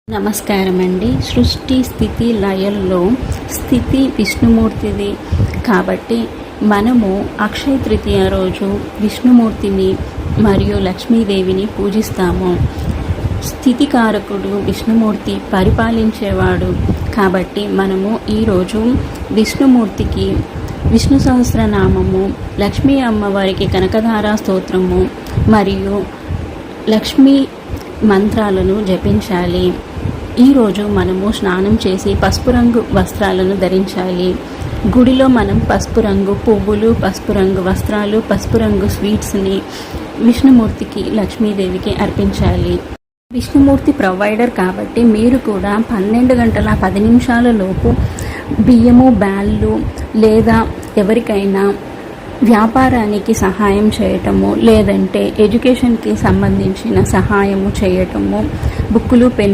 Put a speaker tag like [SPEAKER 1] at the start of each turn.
[SPEAKER 1] నమస్కారం అండి. సృష్టి స్థితి లయల్లో స్థితి విష్ణుమూర్తిది కాబట్టి మనము అక్షయ తృతీయ రోజు విష్ణుమూర్తిని మరియు లక్ష్మీదేవిని పూజిస్తాము. స్థితికారకుడు విష్ణుమూర్తి, పరిపాలించేవాడు కాబట్టి మనము ఈరోజు విష్ణుమూర్తికి విష్ణు సహస్రనామము, లక్ష్మీ అమ్మవారికి కనకధారా స్తోత్రము మరియు లక్ష్మీ మంత్రాలను జపించాలి. ఈరోజు మనము స్నానం చేసి పసుపు రంగు వస్త్రాలను ధరించాలి. గుడిలో మనం పసుపు రంగు పువ్వులు, పసుపు రంగు వస్త్రాలు, పసుపు రంగు స్వీట్స్ని విష్ణుమూర్తికి, లక్ష్మీదేవికి అర్పించాలి. విష్ణుమూర్తి ప్రొవైడర్ కాబట్టి మీరు కూడా 12 గంటల 10 నిమిషాల లోపు బియ్యము, బ్యాళ్ళు లేదా ఎవరికైనా వ్యాపారానికి సహాయం చేయటము, లేదంటే ఎడ్యుకేషన్కి సంబంధించిన సహాయము చేయటము, బుక్కులు, పెన్ను